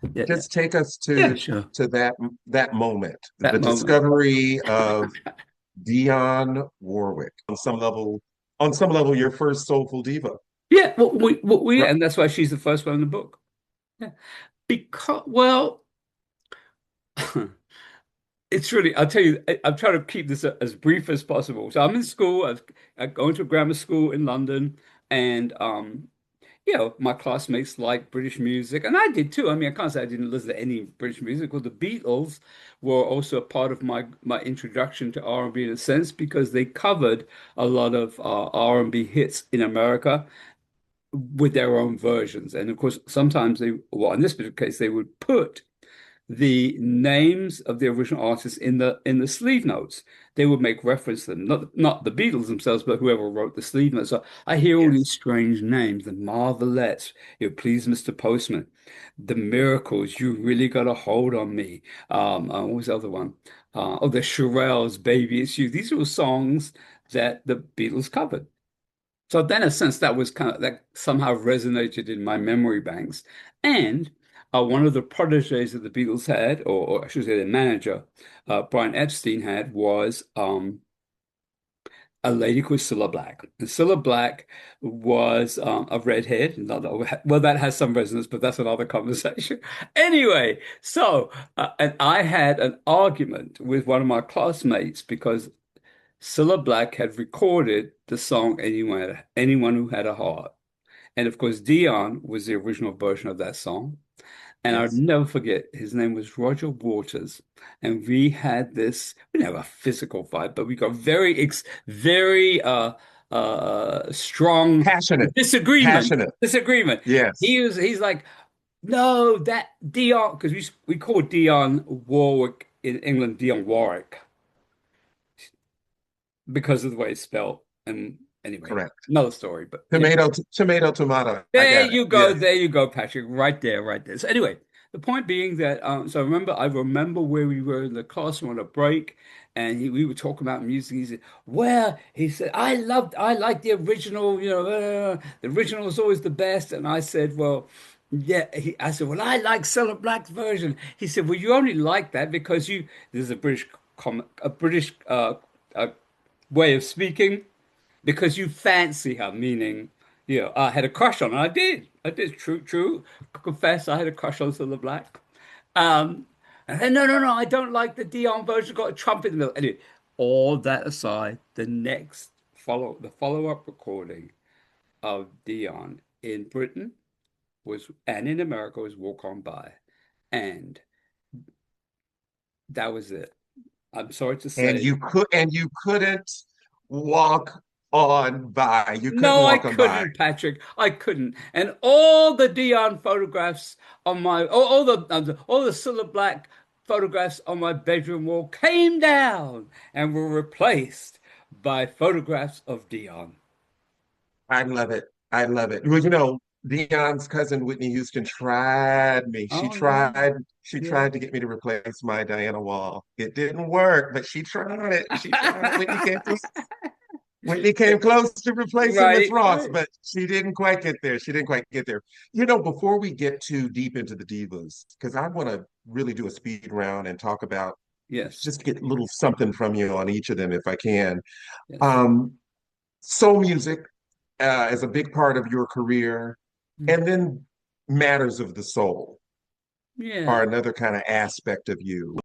Yeah, yeah. Just take us Yeah, sure. to that moment, the That moment. discovery of Dionne Warwick. On some level, your first soulful diva. Yeah, we Right. and that's why she's the first one in the book. Yeah. Because, well, it's really, I'll tell you, I'm trying to keep this as brief as possible. So I'm in school, I'm going to a grammar school in London, and my classmates like British music, and I did too. I mean, I can't say I didn't listen to any British music. Well, the Beatles were also a part of my introduction to R&B in a sense because they covered a lot of R&B hits in America with their own versions. And of course, sometimes well, in this particular case, they would put the names of the original artists in the sleeve notes. They would make reference to them, not the Beatles themselves, but whoever wrote the sleeve notes. So I hear all these Yes. strange names, the Marvelettes, Please Mr. Postman, the Miracles, You Really Got a Hold on Me. What was the other one? The Shirelles, Baby It's You. These are all songs that the Beatles covered. So then, in a sense, that was kind of that somehow resonated in my memory banks. And one of the proteges that the Beatles had, or I should say, the manager, Brian Epstein had, was a lady called Cilla Black. And Cilla Black was a redhead. Well, that has some resonance, but that's another conversation. Anyway, so and I had an argument with one of my classmates because Cilla Black had recorded the song Anyone Who Had a Heart. And of course, Dion was the original version of that song. And I'll Yes. never forget, his name was Roger Waters. And we didn't have a physical fight, but we got very strong Passionate. disagreement. Passionate. Disagreement. Yes. He's like, no, that Dion, because we call Dionne Warwick in England Dionne Warwick because of the way it's spelled. And anyway, Correct. another story. But yeah, Tomato, tomato. I got it. Yes. there you go, Patrick. Right there, right there. So anyway, the point being that I remember where we were in the classroom on a break, and we were talking about music. He said, "Well," he said, I like the original. The original is always the best." And I said, "Well." Yeah, I said, well, I like Cilla Black's version. He said, well, you only like that because there's a British way of speaking because you fancy her, meaning, I had a crush on her. I did. True, true. Confess, I had a crush on Cilla Black. Um, and then, no, I don't like the Dion version. Got a trumpet in the middle. Anyway, all that aside, the follow-up recording of Dion in Britain and in America was Walk On By, and that was it. I'm sorry to say. And you couldn't walk on by. You couldn't No, I walk on by. couldn't, Patrick. I couldn't. And all the Dion photographs on all the Cilla Black photographs on my bedroom wall came down and were replaced by photographs of Dion. I love it. I love it. Well, you know, Dion's cousin Whitney Houston tried me. Oh yeah, She yeah. tried to get me to replace my Diana Wall. It didn't work, but she tried it. She tried. Whitney came close to replacing Miss Right, Ross, right. but she didn't quite get there. She didn't quite get there. You know, before we get too deep into the divas, because I want to really do a speed round and talk about Yes, just get a little something from you on each of them if I can. yes. Um, Soul music as a big part of your career, Mm. and then matters of the soul Yeah. are another kind of aspect of you.